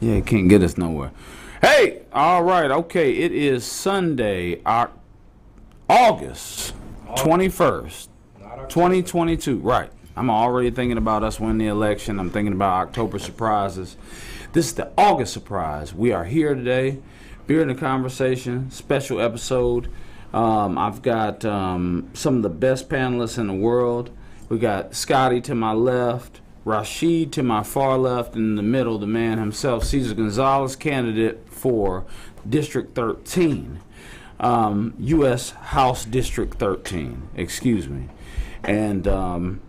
Yeah, it can't get us nowhere. Hey, all right, okay. It is Sunday, August 21st, 2022. Right. I'm already thinking about us winning the election. I'm thinking about October surprises. This is the August surprise. We are here today. Beer in the Conversation, special episode. I've got some of the best panelists in the world. We got Scotty to my left, Rashid to my far left, and in the middle, the man himself, Cesar Gonzalez, candidate for District 13, U.S. House District 13, excuse me. And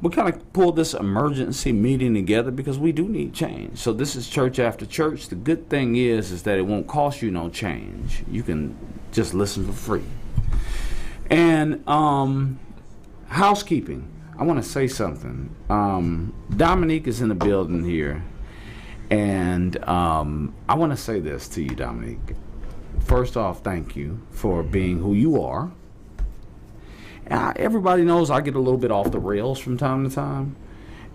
we kind of pulled this emergency meeting together because we do need change. So this is church after church. The good thing is that it won't cost you no change. You can just listen for free. And housekeeping. I want to say something. Dominique is in the building here. And I want to say this to you, Dominique. First off, thank you for being who you are. Everybody knows I get a little bit off the rails from time to time.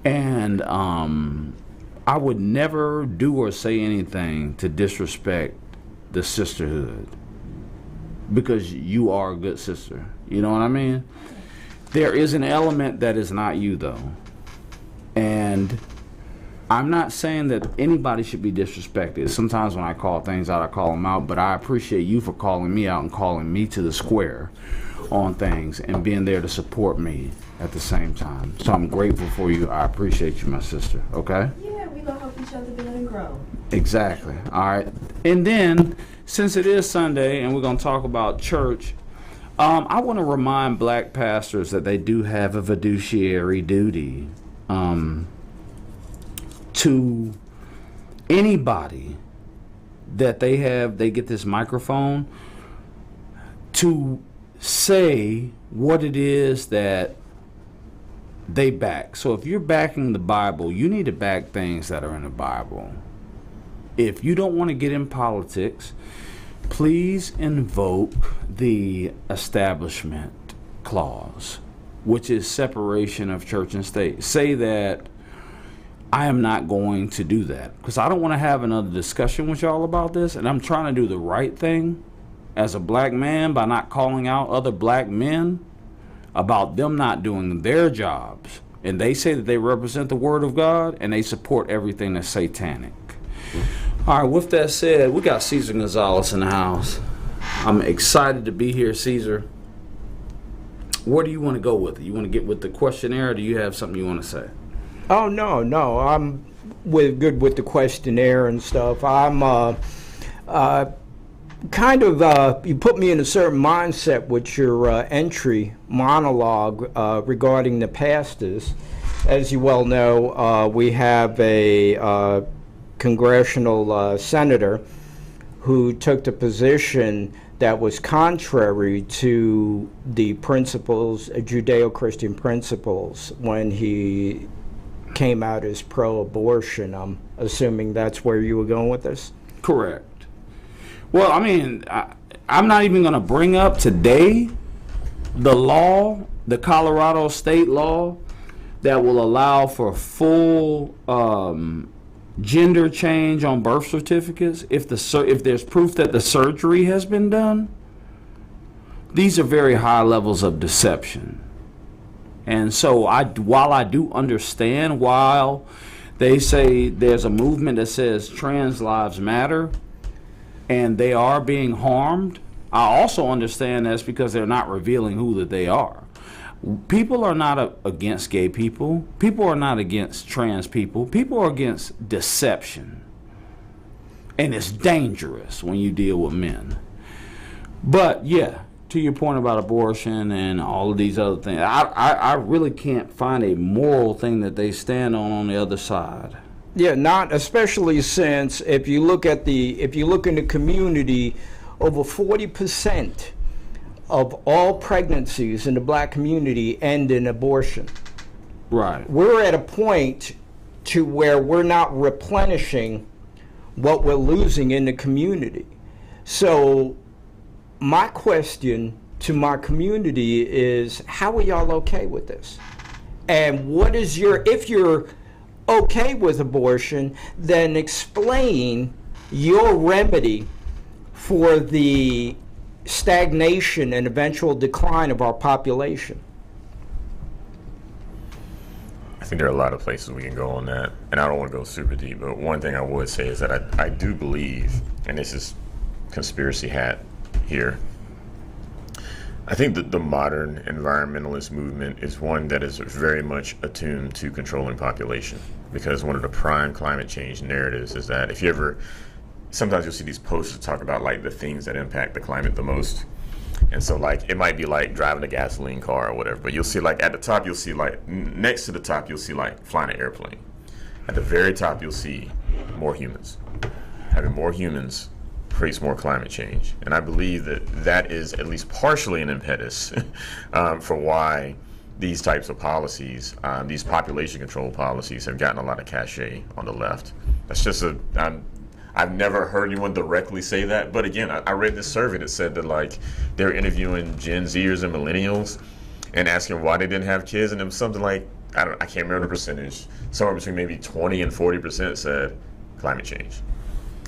And I would never do or say anything to disrespect the sisterhood. Because you are a good sister. You know what I mean? There is an element that is not you, though. And I'm not saying that anybody should be disrespected. Sometimes when I call things out, I call them out. But I appreciate you for calling me out and calling me to the square on things and being there to support me at the same time. So I'm grateful for you. I appreciate you, my sister. Okay? Yeah, we gonna help each other build and grow. Exactly. All right. And then, since it is Sunday and we're going to talk about church, I want to remind black pastors that they do have a fiduciary duty to anybody that they get this microphone to say what it is that they back. So if you're backing the Bible, you need to back things that are in the Bible. If you don't want to get in politics, please invoke the Establishment Clause, which is separation of church and state. Say that I am not going to do that because I don't want to have another discussion with y'all about this, and I'm trying to do the right thing as a black man by not calling out other black men about them not doing their jobs. And they say that they represent the Word of God and they support everything that's satanic. All right, with that said, we got Cesar Gonzalez in the house. I'm excited to be here, Cesar. Where do you want to go with it? You want to get with the questionnaire, or do you have something you want to say? Oh, no. I'm good with the questionnaire and stuff. I'm you put me in a certain mindset with your entry monologue regarding the pastors. As you well know, we have a congressional senator who took the position that was contrary to the principles, Judeo-Christian principles, when he came out as pro-abortion. I'm assuming that's where you were going with this? Correct. Well, I mean, I'm not even going to bring up today the law, the Colorado state law, that will allow for full gender change on birth certificates if there's proof that the surgery has been done. These are very high levels of deception. And so while I do understand while they say there's a movement that says trans lives matter and they are being harmed, I also understand that's because they're not revealing who that they are. People are not against gay people. People are not against trans people. People are against deception. And it's dangerous when you deal with men. But yeah, to your point about abortion and all of these other things, I really can't find a moral thing that they stand on the other side. Yeah, not especially since if you look in the community, over 40% of all pregnancies in the black community end in abortion. Right. We're at a point to where we're not replenishing what we're losing in the community. So my question to my community is, how are y'all okay with this? And if you're okay with abortion, then explain your remedy for the stagnation and eventual decline of our population? I think there are a lot of places we can go on that, and I don't want to go super deep, but one thing I would say is that I do believe, and this is conspiracy hat here, I think that the modern environmentalist movement is one that is very much attuned to controlling population, because one of the prime climate change narratives is that if you ever, sometimes you'll see these posters talk about like the things that impact the climate the most. And so like it might be like driving a gasoline car or whatever, but you'll see like at the top you'll see like next to the top you'll see like flying an airplane. At the very top you'll see more humans. Having more humans creates more climate change, and I believe that that is at least partially an impetus for why these types of policies, these population control policies, have gotten a lot of cachet on the left. That's just I've never heard anyone directly say that, but again, I read this survey that said that like they're interviewing Gen Zers and millennials and asking why they didn't have kids, and it was something like, I can't remember the percentage, somewhere between maybe 20 and 40% said climate change.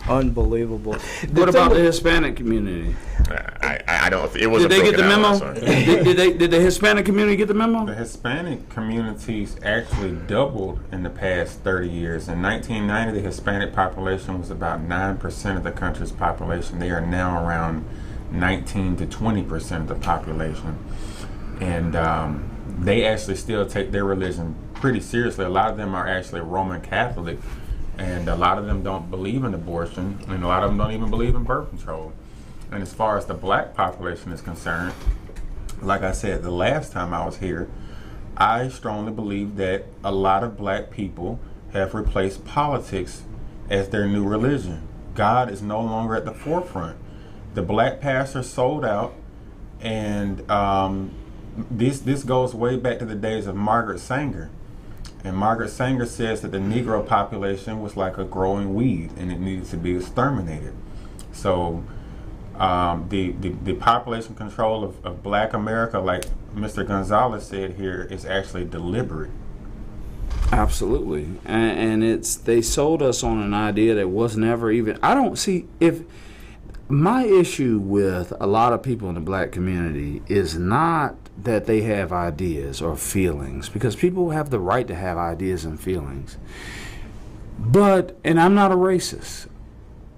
Unbelievable. What about the Hispanic community? I don't. It wasn't. Did they get the memo? Did the Hispanic community get the memo? The Hispanic communities actually doubled in the past 30 years. In 1990, the Hispanic population was about 9% of the country's population. They are now around 19 to 20% of the population. And they actually still take their religion pretty seriously. A lot of them are actually Roman Catholic, and a lot of them don't believe in abortion, and a lot of them don't even believe in birth control. And as far as the black population is concerned, like I said the last time I was here, I strongly believe that a lot of black people have replaced politics as their new religion. God is no longer at the forefront. The black pastor sold out, and this goes way back to the days of Margaret Sanger. And Margaret Sanger says that the Negro population was like a growing weed and it needed to be exterminated. So the population control of black America, like Mr. Gonzalez said here, is actually deliberate. Absolutely. And they sold us on an idea that was never even, I don't see, if my issue with a lot of people in the black community is not that they have ideas or feelings, because people have the right to have ideas and feelings. But, and I'm not a racist,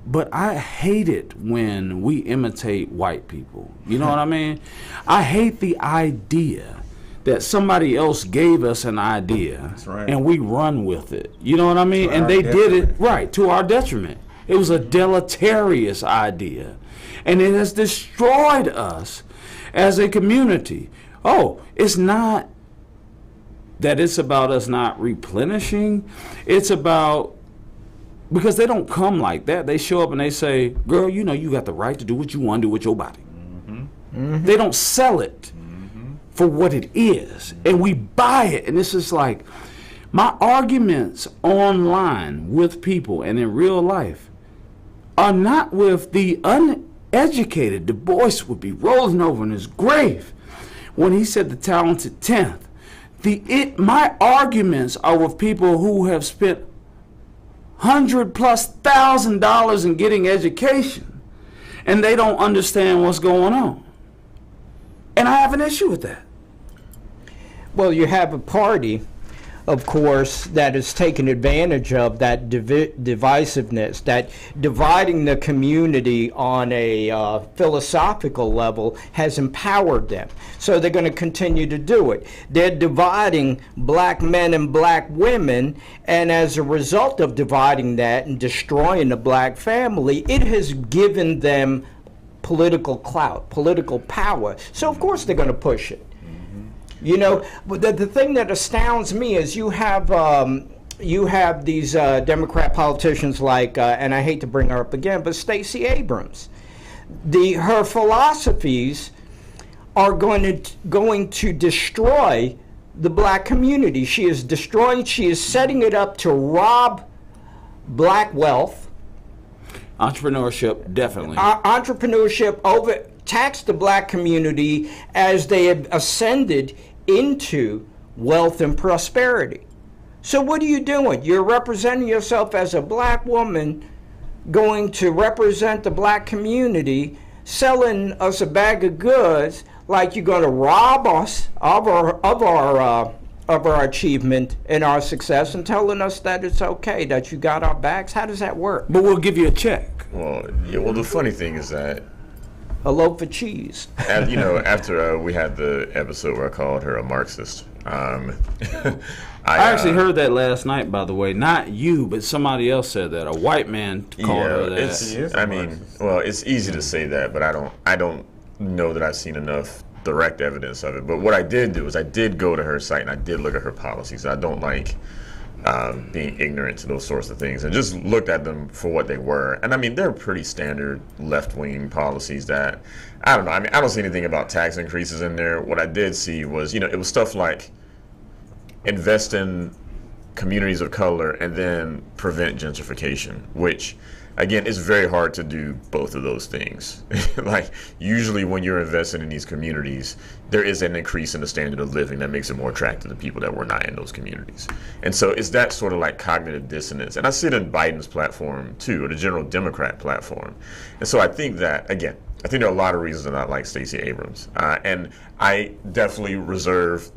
but I hate it when we imitate white people. You know what I mean? I hate the idea that somebody else gave us an idea. That's right. And we run with it. You know what I mean? And they did it, right, to our detriment. It was a deleterious idea. And it has destroyed us as a community. Oh, it's not that it's about us not replenishing. It's about, because they don't come like that. They show up and they say, girl, you know you got the right to do what you want to do with your body. Mm-hmm. Mm-hmm. They don't sell it for what it is. And we buy it. And this is like, my arguments online with people and in real life are not with the uneducated. Du Bois would be rolling over in his grave when he said the talented 10th. My arguments are with people who have spent $100,000+ in getting education, and they don't understand what's going on. And I have an issue with that. Well, you have a party, of course, that has taken advantage of that divisiveness, that dividing the community on a philosophical level has empowered them. So they're going to continue to do it. They're dividing black men and black women, and as a result of dividing that and destroying the black family, it has given them political clout, political power. So of course they're going to push it. You know, the thing that astounds me is you have these Democrat politicians like, and I hate to bring her up again, but Stacey Abrams. Her philosophies are going to destroy the black community. She is setting it up to rob black wealth. Entrepreneurship, definitely. Entrepreneurship, tax the black community as they have ascended into wealth and prosperity. So what are you doing? You're representing yourself as a black woman going to represent the black community selling us a bag of goods like you're going to rob us of our achievement and our success and telling us that it's okay, that you got our backs? How does that work? But we'll give you a check. Well, yeah, well, the funny thing is that, A loaf of cheese. after we had the episode where I called her a Marxist, I actually heard that last night, by the way. Not you, but somebody else said that. A white man called her that. It's easy to say that, but I don't know that I've seen enough direct evidence of it. But what I did do is I did go to her site and I did look at her policies. I don't like being ignorant to those sorts of things, and just looked at them for what they were. And I mean, they're pretty standard left-wing policies that, I don't know. I mean, I don't see anything about tax increases in there. What I did see was, it was stuff like invest in communities of color and then prevent gentrification, which, again, it's very hard to do both of those things. Like, usually when you're investing in these communities, there is an increase in the standard of living that makes it more attractive to people that were not in those communities. And so it's that sort of like cognitive dissonance. And I see it in Biden's platform too, or the general Democrat platform. And so I think that, again, I think there are a lot of reasons to not like Stacey Abrams. And I definitely reserve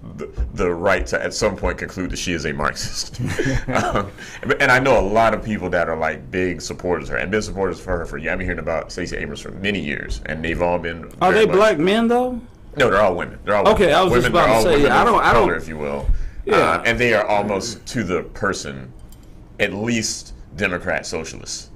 the right to at some point conclude that she is a Marxist. And I know a lot of people that are like big supporters of her and been supporters of her for years. I've been hearing about Stacey Abrams for many years, and they've all been. Are they black men though? No, they're all women. They're all okay. Women. I was just Women, about to say, I don't, color, if you will. Yeah. And they are almost to the person, at least Democrat socialists,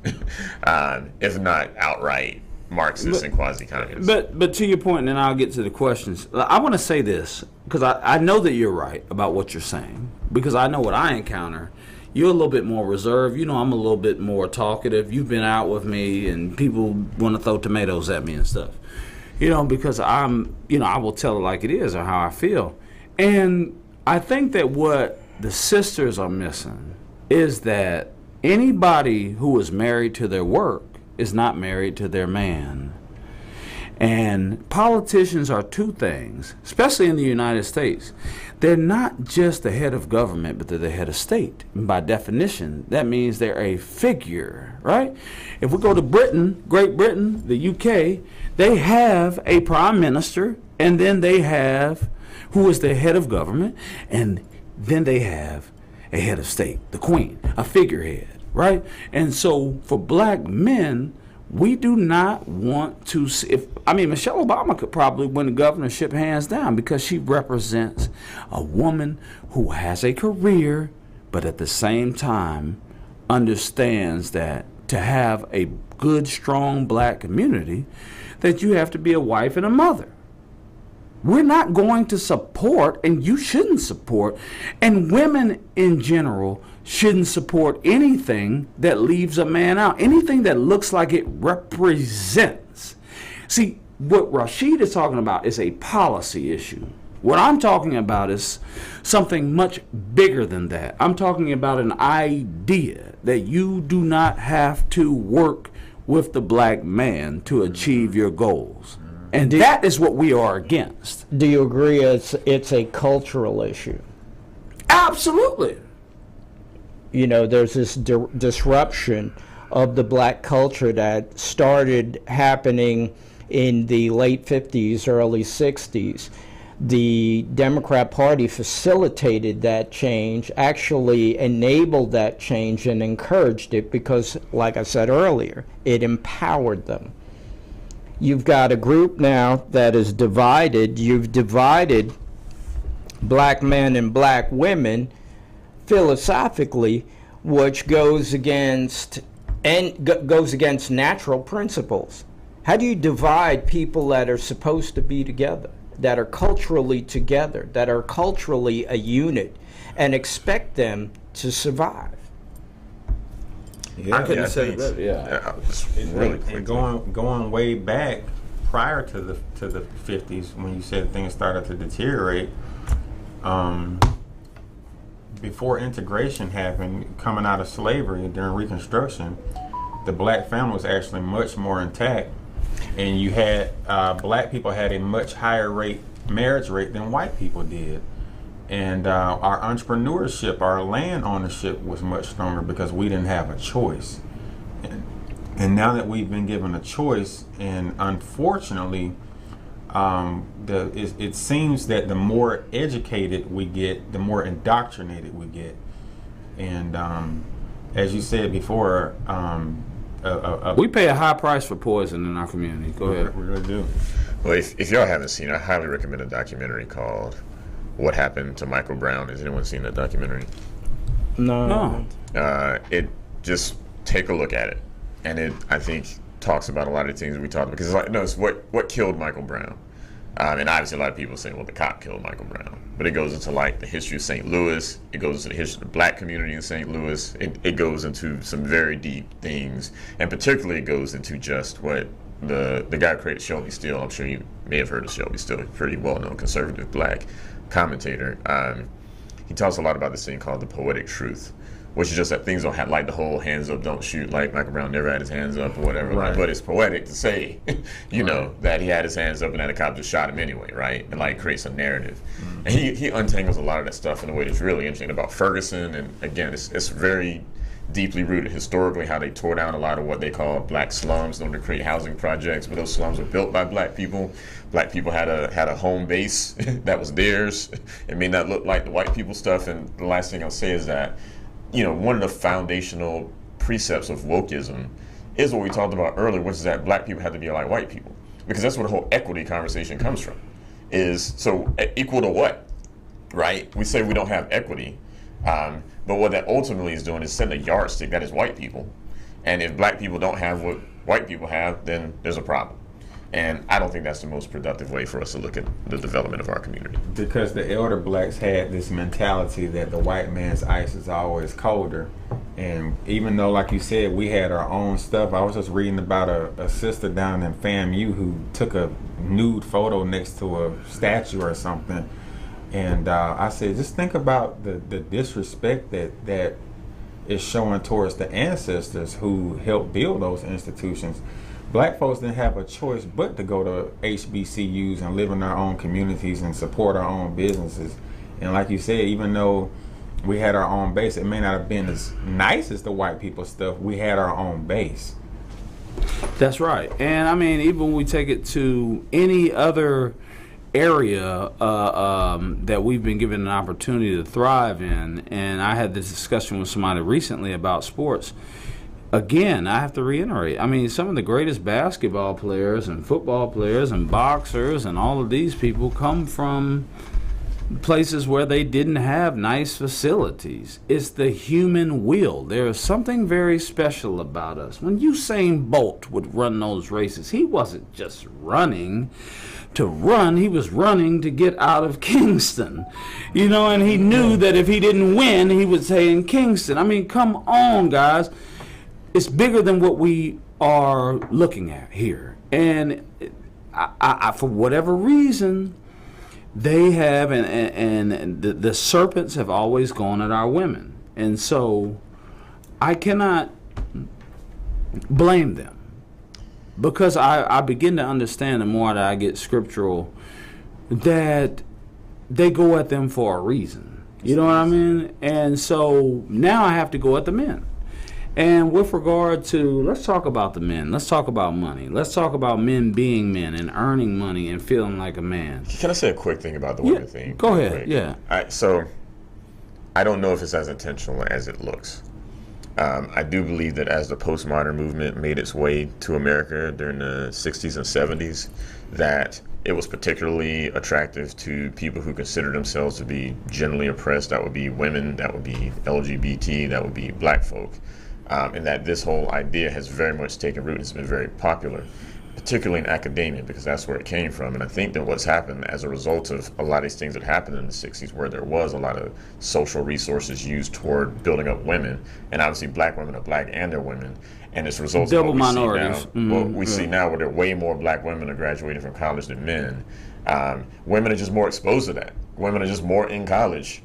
if not outright Marxists and quasi-communists. But to your point, and then I'll get to the questions. I want to say this, because I know that you're right about what you're saying, because I know what I encounter. You're a little bit more reserved. I'm a little bit more talkative. You've been out with me, and people want to throw tomatoes at me and stuff. Because I will tell it like it is or how I feel. And I think that what the sisters are missing is that anybody who is married to their work is not married to their man. And politicians are two things, especially in the United States. They're not just the head of government, but they're the head of state. And by definition, that means they're a figure, right? If we go to Britain, Great Britain, the UK, they have a prime minister, and then they have who is the head of government, and then they have a head of state, the queen, a figurehead, right? And so for black men, we do not want to see, Michelle Obama could probably win the governorship hands down, because she represents a woman who has a career, but at the same time understands that to have a good, strong black community, that you have to be a wife and a mother. We're not going to support, and you shouldn't support, and women in general shouldn't support anything that leaves a man out, anything that looks like it represents. See, what Rashid is talking about is a policy issue. What I'm talking about is something much bigger than that. I'm talking about an idea that you do not have to work with the black man to achieve your goals. And that is what we are against. Do you agree it's a cultural issue? Absolutely. There's this disruption of the black culture that started happening in the late 50s, early 60s. The Democrat Party facilitated that change, actually enabled that change and encouraged it because, like I said earlier, it empowered them. You've got a group now that is divided. You've divided black men and black women philosophically, which goes against natural principles. How do you divide people that are supposed to be together, that are culturally together, that are culturally a unit, and expect them to survive? I couldn't say it better. Really quick. And going way back prior to the 50s, when you said things started to deteriorate, before integration happened, coming out of slavery during Reconstruction, the black family was actually much more intact, and you had black people had a much higher marriage rate than white people did. And our entrepreneurship, our land ownership was much stronger because we didn't have a choice. And And now that we've been given a choice, and unfortunately, it seems that the more educated we get, the more indoctrinated we get. And as you said before, we pay a high price for poison in our community. Go ahead. We really do. Well, if y'all haven't seen it, I highly recommend a documentary called What Happened to Michael Brown. Has anyone seen that documentary? No. It just take a look at it, and it, I think, talks about a lot of the things we talked about, because it's like, no, it's what killed Michael Brown. And obviously a lot of people say, well, the cop killed Michael Brown. But it goes into like the history of St. Louis. It goes into the history of the black community in St. Louis. It goes into some very deep things. And particularly it goes into just what the guy who created Shelby Steele, I'm sure you may have heard of Shelby Steele, a pretty well-known conservative black commentator. He talks a lot about this thing called the Poetic Truth, which is just that things don't have, like the whole hands up, don't shoot, like Michael Brown never had his hands up or whatever. Right. Like, but it's poetic to say, know, that he had his hands up and that the cop just shot him anyway, right? And like creates a narrative. Mm-hmm. And he untangles a lot of that stuff in a way that's really interesting about Ferguson. And again, it's very deeply rooted historically, how they tore down a lot of what they call black slums in order to create housing projects, but those slums were built by black people. Black people had a home base that was theirs. It may not look like the white people stuff. And the last thing I'll say is that, one of the foundational precepts of wokeism is what we talked about earlier, which is that black people have to be like white people, because that's where the whole equity conversation comes from. Is so equal to what, right? We say we don't have equity, but what that ultimately is doing is setting a yardstick that is white people, and if black people don't have what white people have, then there's a problem. And I don't think that's the most productive way for us to look at the development of our community. Because the elder blacks had this mentality that the white man's ice is always colder. And even though, like you said, we had our own stuff, I was just reading about a sister down in FAMU who took a nude photo next to a statue or something. And I said, just think about the disrespect that is showing towards the ancestors who helped build those institutions. Black folks didn't have a choice but to go to HBCUs and live in our own communities and support our own businesses. And like you said, even though we had our own base, it may not have been as nice as the white people stuff. We had our own base. That's right. And I mean, even when we take it to any other area that we've been given an opportunity to thrive in, and I had this discussion with somebody recently about sports. Again, I have to reiterate, I mean, some of the greatest basketball players and football players and boxers and all of these people come from places where they didn't have nice facilities. It's the human will. There is something very special about us. When Usain Bolt would run those races, he wasn't just running to run, he was running to get out of Kingston. And he knew that if he didn't win, he would say in Kingston. I mean, come on, guys. It's bigger than what we are looking at here. And I for whatever reason, they have, and the serpents have always gone at our women. And so I cannot blame them, because I begin to understand the more that I get scriptural that they go at them for a reason. You know what I mean? And so now I have to go at the men. And with regard to, let's talk about the men. Let's talk about money. Let's talk about men being men and earning money and feeling like a man. Can I say a quick thing about the women thing? Go ahead. Yeah. So I don't know if it's as intentional as it looks. I do believe that as the postmodern movement made its way to America during the 60s and 70s, that it was particularly attractive to people who consider themselves to be generally oppressed. That would be women, that would be LGBT, that would be black folk. And that this whole idea has very much taken root and has been very popular, particularly in academia, because that's where it came from. And I think that what's happened as a result of a lot of these things that happened in the 60s, where there was a lot of social resources used toward building up women, and obviously black women are black and they're women, and it's a result of what we minorities. see now. What we see now, where there are way more black women are graduating from college than men. Women are just more exposed to that. Women are just more in college,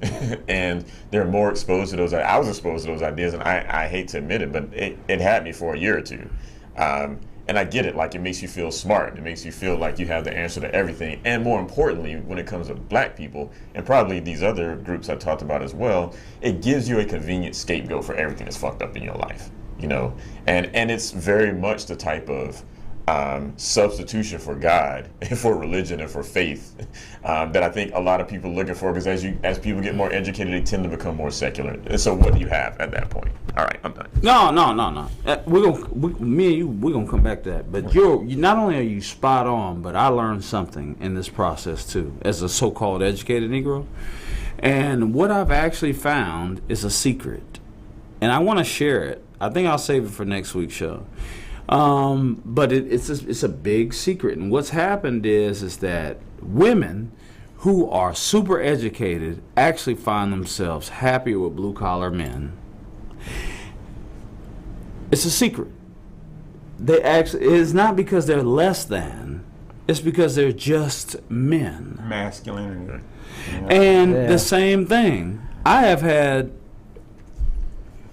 and they're more exposed to those. I was exposed to those ideas, and I hate to admit it, but it had me for a year or two. And I get it, like it makes you feel smart. It makes you feel like you have the answer to everything. And more importantly, when it comes to black people, and probably these other groups I talked about as well, it gives you a convenient scapegoat for everything that's fucked up in your life. you know, and it's very much the type of substitution for God and for religion and for faith that I think a lot of people are looking for, because as people get more educated, they tend to become more secular. And so what do you have at that point? All right, I'm done. No. Me and you, we're gonna come back to that. But you not only are you spot on, but I learned something in this process too, as a so-called educated Negro. And what I've actually found is a secret, and I want to share it. I think I'll save it for next week's show. But it's a big secret, and what's happened is that women who are super educated actually find themselves happier with blue collar men. It's a secret. It's not because they're less than; it's because they're just men. Masculinity. And the same thing, I have had.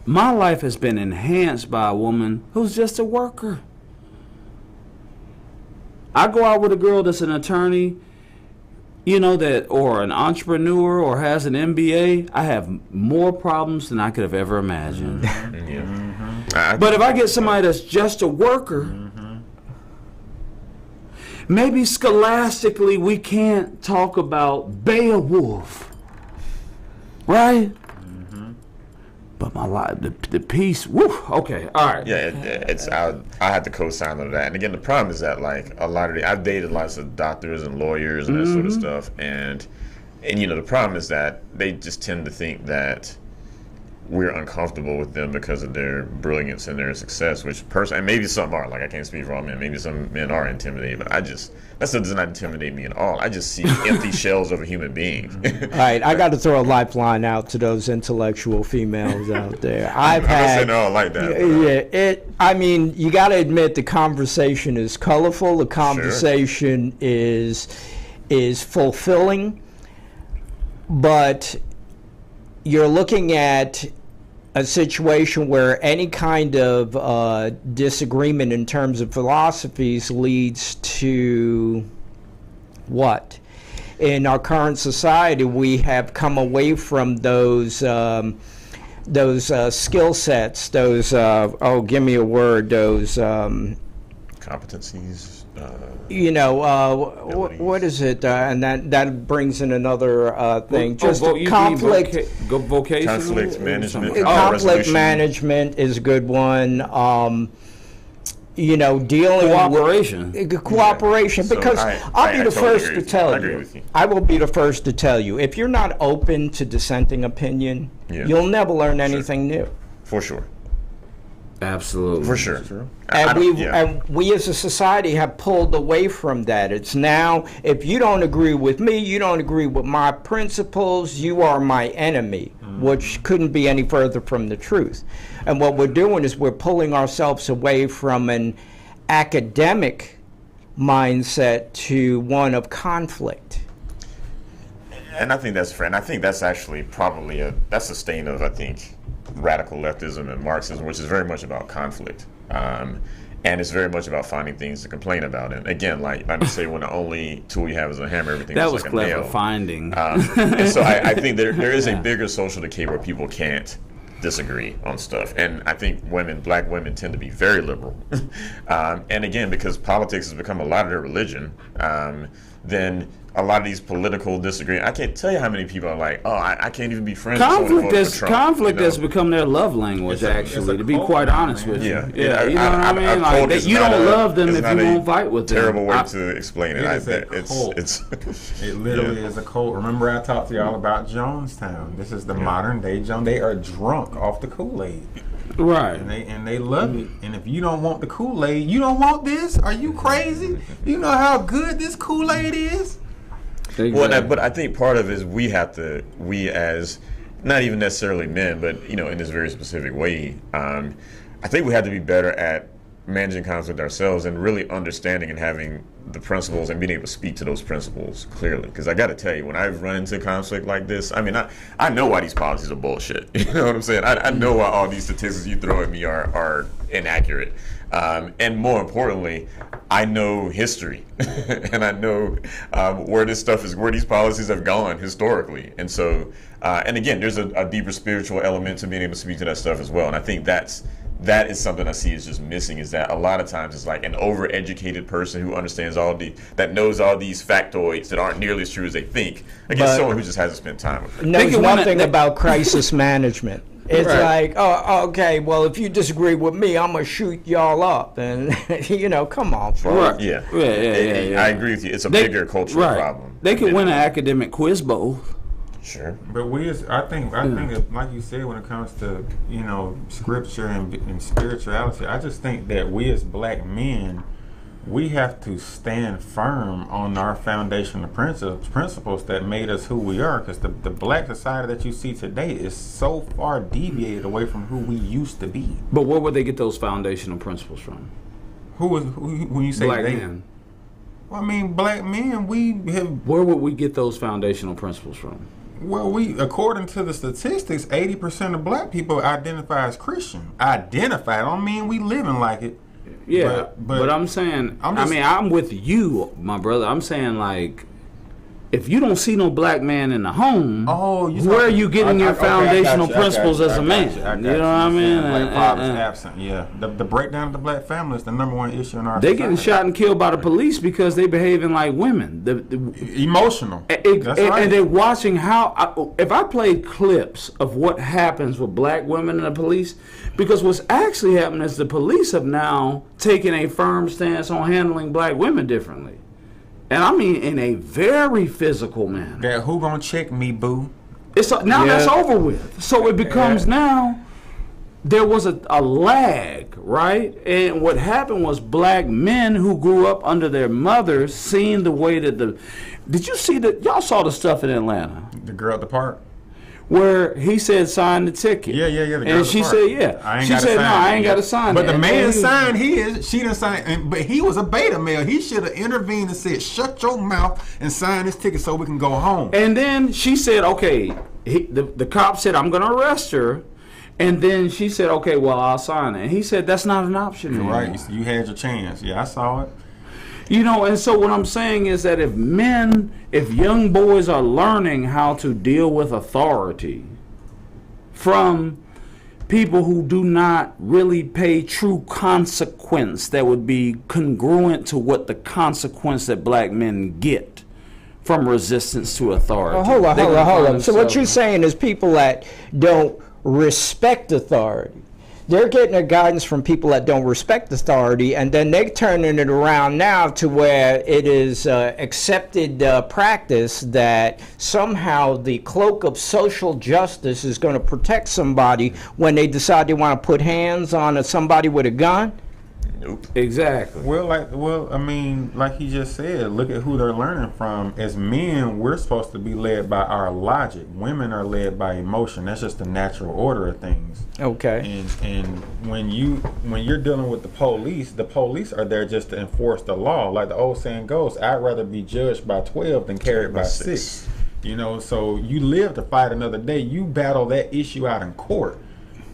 My life has been enhanced by a woman who's just a worker. I go out with a girl that's an attorney, or an entrepreneur or has an MBA. I have more problems than I could have ever imagined. But if I get somebody that's just a worker, maybe scholastically we can't talk about Beowulf, right? But my life, the peace, woo, okay, all right. Yeah, I had to co-sign on that. And again, the problem is that I've dated lots of doctors and lawyers and that sort of stuff, and the problem is that they just tend to think that we're uncomfortable with them because of their brilliance and their success, which and maybe some are, I can't speak for all men, maybe some men are intimidated, but that still does not intimidate me at all. I just see empty shells of a human being. All right, I got to throw a lifeline out to those intellectual females out there. I'm not saying they're all like that. Yeah, you got to admit the conversation is colorful, the conversation is fulfilling, but you're looking at a situation where any kind of disagreement in terms of philosophies leads to what? In our current society, we have come away from those skill sets, give me a word, those competencies. What is it? And that brings in another thing. Conflict. Vocational? Conflict management. Conflict management is a good one. Dealing cooperation. Cooperation, because I'll be the first to tell you. I agree with you. I will be the first to tell you. If you're not open to dissenting opinion, you'll never learn anything new. For sure. Absolutely. For sure. And we as a society have pulled away from that. It's now, if you don't agree with me, you don't agree with my principles, you are my enemy, which couldn't be any further from the truth. And what we're doing is we're pulling ourselves away from an academic mindset to one of conflict. And I think that's fair. And I think that's actually probably that's a stain of, I think, radical leftism and Marxism, which is very much about conflict. And it's very much about finding things to complain about. And again, like I say, when the only tool you have is a hammer, everything that is was like clever a nail. Finding. And so I think there is a bigger social decay where people can't disagree on stuff. And I think black women tend to be very liberal. And again, because politics has become a lot of their religion, then a lot of these political disagreements, I can't tell you how many people are like, I can't even be friends with someone who voted for Trump. Conflict has become their love language, actually, to be quite honest with you. Yeah, you know what I mean? Like, you don't love them if you won't fight with them. Terrible way to explain it. It literally is a cult. Remember I talked to y'all about Jonestown. This is the modern day Jones. They are drunk off the Kool-Aid. Right. And they love it. And if you don't want the Kool-Aid, you don't want this? Are you crazy? You know how good this Kool-Aid is? Exactly. Well, but I think part of it is we as not even necessarily men, but in this very specific way, I think we have to be better at managing conflict ourselves and really understanding and having the principles and being able to speak to those principles clearly. Because I got to tell you, when I've run into conflict like this, I know why these policies are bullshit. You know what I'm saying? I know why all these statistics you throw at me are inaccurate. And more importantly, I know history, and I know where these policies have gone historically. And so, and again, there's a deeper spiritual element to being able to speak to that stuff as well. And I think that's that is something I see is just missing, is that a lot of times it's like an overeducated person who understands that knows all these factoids that aren't nearly as true as they think, against someone who just hasn't spent time with it. Knows nothing about crisis management. It's like, oh, okay, well, if you disagree with me, I'm going to shoot y'all up. And, come on, folks. Yeah. Yeah. I agree with you. It's a bigger cultural problem. They could win an academic quiz bowl. Sure. But I think, like you said, when it comes to, scripture and spirituality, I just think that we as black men, we have to stand firm on our foundational principles that made us who we are, because the black society that you see today is so far deviated away from who we used to be. But where would they get those foundational principles from? Who when you say Black they? men. Well, I mean, black men, we have. Where would we get those foundational principles from? Well, according to the statistics, 80% of black people identify as Christian. Identify, I don't mean we living like it. Yeah, but I'm saying, I'm with you, my brother. I'm saying, like, if you don't see no black man in the home, where are you getting your foundational principles as a man? You know what I mean? Black fathers absent, yeah. The breakdown of the black family is the number one issue in our They society. getting shot and killed by the police because they behaving like women. Emotional. That's right. And they're watching how. If I played clips of what happens with black women and the police, because what's actually happening is the police have now taken a firm stance on handling black women differently. And I mean in a very physical manner. That who gonna check me, boo? That's over with. So it becomes now, there was a lag, right? And what happened was black men who grew up under their mothers seeing the way that did you see y'all saw the stuff in Atlanta? The girl at the park? Where he said sign the ticket. Yeah. The girl and she said, she said, no, I ain't got to sign but that. But the man signed his. She didn't sign. But he was a beta male. He should have intervened and said, shut your mouth and sign this ticket so we can go home. And then she said, okay. The cop said, I'm going to arrest her. And then she said, okay, well, I'll sign it. And he said, that's not an option anymore. Right. You had your chance. Yeah, I saw it. And so what I'm saying is that if young boys are learning how to deal with authority from people who do not really pay true consequence that would be congruent to what the consequence that black men get from resistance to authority. Hold on. So what you're saying is people that don't respect authority, they're getting their guidance from people that don't respect authority, and then they're turning it around now to where it is accepted practice that somehow the cloak of social justice is going to protect somebody when they decide they want to put hands on somebody with a gun. Nope. Exactly. I mean, like he just said, look at who they're learning from. As men, we're supposed to be led by our logic. Women are led by emotion. That's just the natural order of things. Okay. And when you're dealing with the police are there just to enforce the law. Like the old saying goes, I'd rather be judged by 12 than carried by 6. So you live to fight another day. You battle that issue out in court.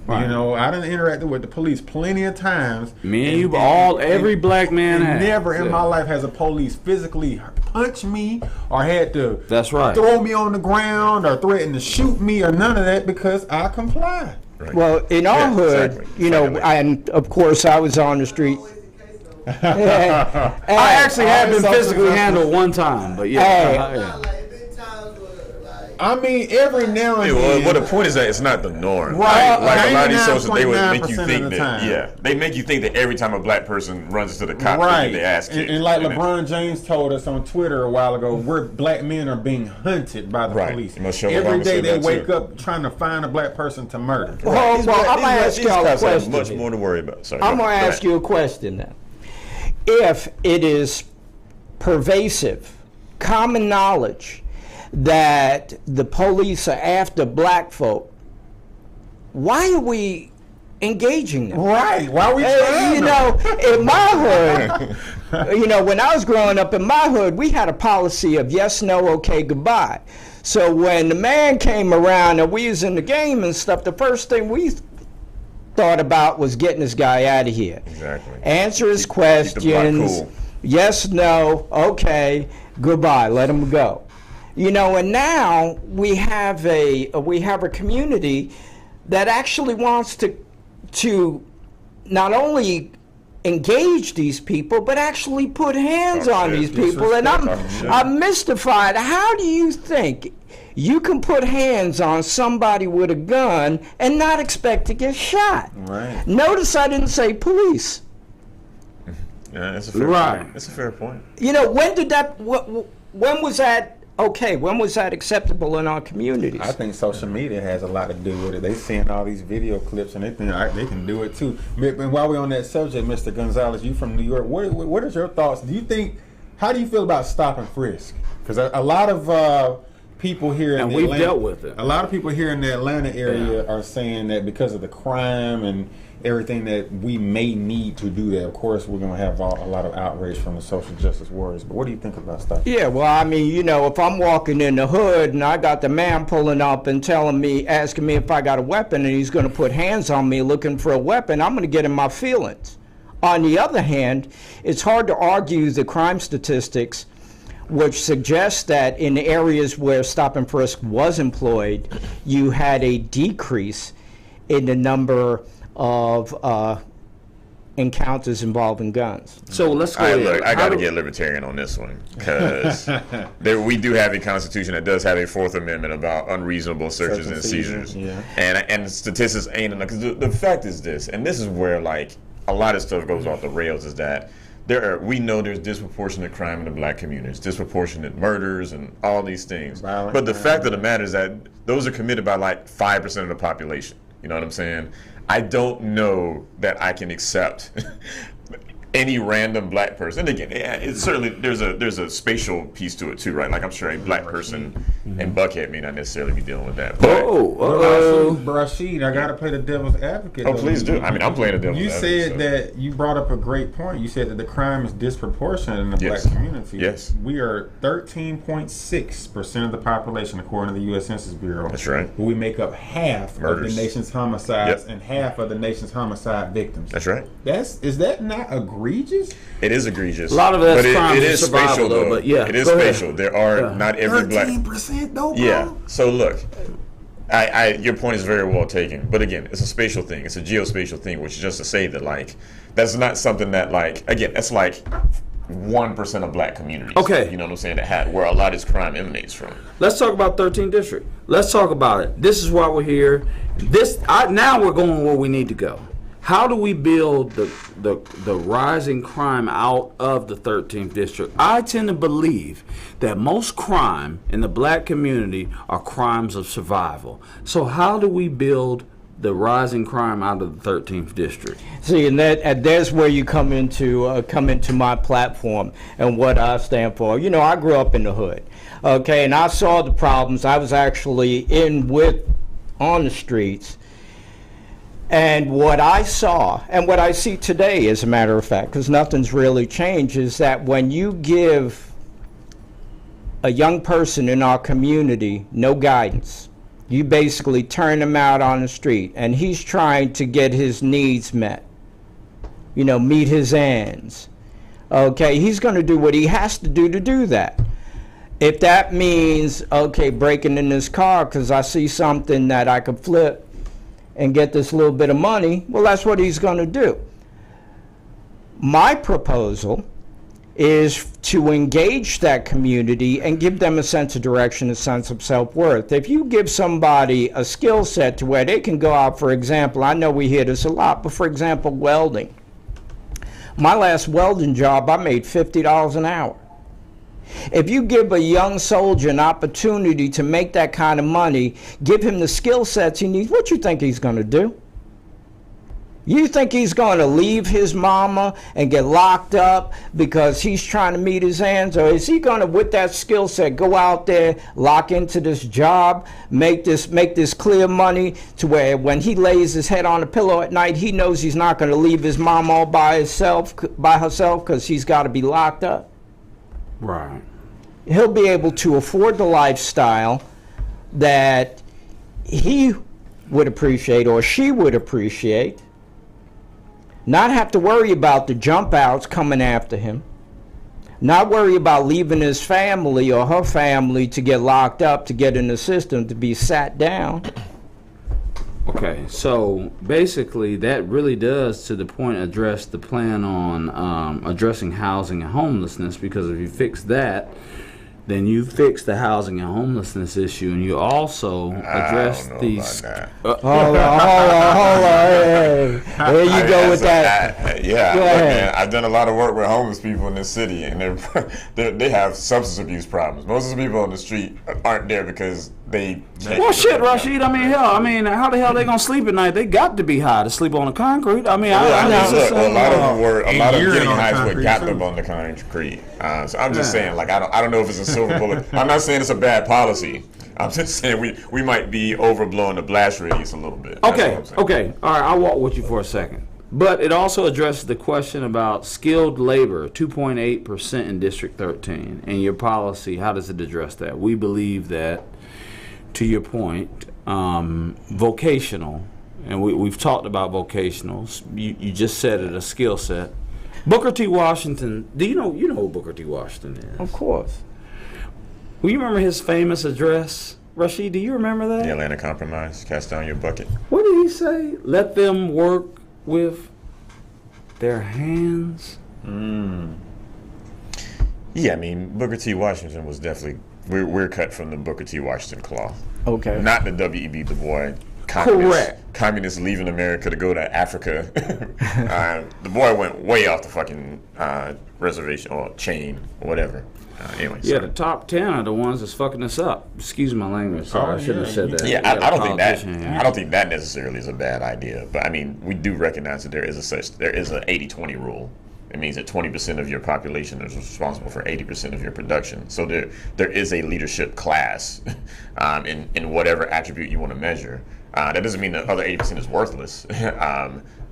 Right. I done interacted with the police plenty of times. Every black man has. Never in my life has a police physically punched me or had to throw me on the ground or threaten to shoot me or none of that because I complied. Right. Well, in our hood, and of course I was on the street. I actually have been physically handled one time, but I mean, every now and then. Well, the point is that it's not the norm. Right. Like a lot of these social, they would make you think that. They make you think that every time a black person runs into the cop, they get their ass kicked. And like LeBron James told us on Twitter a while ago, black men are being hunted by the police. Every day they wake up trying to find a black person to murder. Well, I'm going to ask you a question. Much more to worry about. Sorry, I'm going to ask you a question then. If it is pervasive, common knowledge that the police are after black folk, why are we engaging them? Right. Why are we trying in my hood, when I was growing up in my hood, we had a policy of yes, no, okay, goodbye. So when the man came around and we was in the game and stuff, the first thing we thought about was getting this guy out of here. Exactly. Answer his questions. Cool. Yes, no, okay, goodbye. Let him go. And now we have a community that actually wants to not only engage these people, but actually put hands on these people. And I'm mystified. How do you think you can put hands on somebody with a gun and not expect to get shot? Right. Notice I didn't say police. Yeah, that's a fair point. That's a fair point. You know, when did that? When was that? Okay, when was that acceptable in our communities? I think social media has a lot to do with it. They seeing all these video clips and they think they can do it too. But while we're on that subject, Mr. Gonzalez, you from New York. What is your thoughts? Do you think? How do you feel about stop and frisk? Because a lot of people here in we've dealt with it. A lot of people here in the Atlanta area are saying that because of the crime and everything that we may need to do that. Of course, we're going to have a lot of outrage from the social justice warriors. But what do you think about stuff? Yeah, well, I mean, you know, if I'm walking in the hood and I got the man pulling up and asking me if I got a weapon, and he's going to put hands on me looking for a weapon, I'm going to get in my feelings. On the other hand, it's hard to argue the crime statistics, which suggests that in areas where stop and frisk was employed, you had a decrease in the number of encounters involving guns. So let's go. Look, I got to get libertarian on this one, because we do have a constitution that does have a Fourth Amendment about unreasonable searches and seizures. Yeah. And statistics ain't enough. Because the fact is this, and this is where like a lot of stuff goes off the rails, is that we know there's disproportionate crime in the black communities, disproportionate murders and all these things. Violent but the crime. fact of the matter is that those are committed by like 5% of the population. You know what I'm saying? I don't know that I can accept any random black person. And again, it's certainly there's a spatial piece to it too, right? Like I'm sure a black person in Buckhead may not necessarily be dealing with that. But Rashid, I got to play the devil's advocate. oh, please do. I mean, I'm playing the devil's You advocate. said that you brought up a great point. You said that the crime is disproportionate in the Yes. black community. Yes. We are 13.6% of the population, according to the U.S. Census Bureau. That's right. But we make up half Murders. of the nation's homicides Yep. and half of the nation's homicide victims. That's right. Is that not egregious? It is egregious. A lot of that's but crimes it of is survival, spatial, though, but yeah, It is go ahead. spatial. There are not every black. 13% though, bro? Yeah. So look, your point is very well taken. But again, it's a spatial thing. It's a geospatial thing, which is just to say that like that's not something that like again that's like 1% of black communities. Okay. You know what I'm saying? Where a lot of this crime emanates from. Let's talk about 13th District. Let's talk about it. This is why we're here. Now we're going where we need to go. How do we build the rising crime out of the 13th District? I tend to believe that most crime in the black community are crimes of survival. So how do we build the rising crime out of the 13th District? See, and there's where you come into my platform and what I stand for. You know, I grew up in the hood, okay, and I saw the problems. I was actually on the streets. And what I saw, and what I see today, as a matter of fact, because nothing's really changed, is that when you give a young person in our community no guidance, you basically turn him out on the street, and he's trying to get his needs met, you know, meet his ends. Okay, he's going to do what he has to do that. If that means, okay, breaking in his car because I see something that I could flip and get this little bit of money, well, that's what he's going to do. My proposal is to engage that community and give them a sense of direction, a sense of self-worth. If you give somebody a skill set to where they can go out, for example, I know we hear this a lot, but for example, welding. My last welding job, I made $50 an hour. If you give a young soldier an opportunity to make that kind of money, give him the skill sets he needs, what you think he's going to do? You think he's going to leave his mama and get locked up because he's trying to meet his ends? Or is he going to, with that skill set, go out there, lock into this job, make this clear money to where when he lays his head on a pillow at night, he knows he's not going to leave his mom all by herself because she's got to be locked up? Right. He'll be able to afford the lifestyle that he would appreciate or she would appreciate, not have to worry about the jump outs coming after him, not worry about leaving his family or her family to get locked up, to get in the system, to be sat down. Okay, so basically that really does, to the point, address the plan on addressing housing and homelessness, because if you fix that, then you fix the housing and homelessness issue, and you also address these. Hold on. Hey. There you go with that. Yeah, Go look, ahead. man, I've done a lot of work with homeless people in this city, and they have substance abuse problems. Most of the people on the street aren't there because they. Well, shit, Rashid. I mean, hell. I mean, how the hell they gonna sleep at night? They got to be high to sleep on the concrete. I mean, Well, I look, a lot of them were. A lot of urine getting on high is what concrete, got too. them on the concrete. So I'm just saying, like, I don't know if it's a silver bullet. I'm not saying it's a bad policy. I'm just saying we might be overblowing the blast radius a little bit. That's Okay, all I'm saying. okay, all right. I'll walk with you for a second. But it also addresses the question about skilled labor, 2.8% in District 13, and your policy. How does it address that? We believe that, to your point, vocational, and we've talked about vocationals. You just said it, a skill set. Booker T. Washington. Do you know who Booker T. Washington is? Of course. Well, you remember his famous address, Rashid? Do you remember that? The Atlanta Compromise, cast down your bucket. What did he say? Let them work with their hands. Yeah, I mean, Booker T. Washington was definitely, we're cut from the Booker T. Washington cloth. Okay. Not the W.E.B. Du Bois. Correct. Communists leaving America to go to Africa. The boy went way off the fucking reservation or chain or whatever. Anyway, Yeah, sorry. the top 10 are the ones that's fucking us up. Excuse my language. Sorry, I shouldn't have said that. Yeah, We got I a don't think that. politician here. I don't think that necessarily is a bad idea. But I mean, we do recognize that there is an 80-20 rule. It means that 20% of your population is responsible for 80% of your production. So there is a leadership class in whatever attribute you want to measure. That doesn't mean the other 80% is worthless.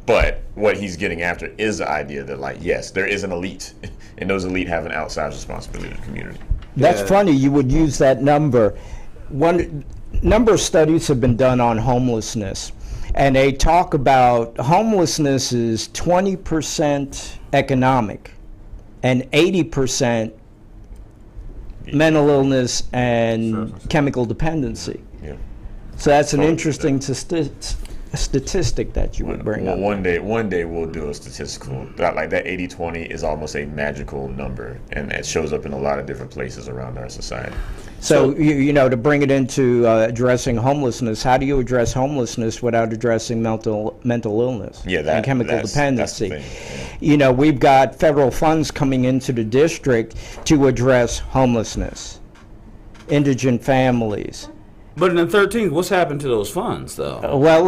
But what he's getting after is the idea that, like, yes, there is an elite, and those elite have an outsized responsibility to the community. That's Yeah. funny you would use that number. One number of studies have been done on homelessness, and they talk about homelessness is 20% economic and 80% mental illness and chemical dependency. Yeah. So that's an Totally interesting statistic that you would bring Well, up. one day we'll do a statistical. Like that 80-20 is almost a magical number, and it shows up in a lot of different places around our society. So, you know, to bring it into addressing homelessness, how do you address homelessness without addressing mental illness Yeah, and chemical that's dependency? the thing. You know, we've got federal funds coming into the district to address homelessness, indigent families. But in the 13th, what's happened to those funds, though? Well,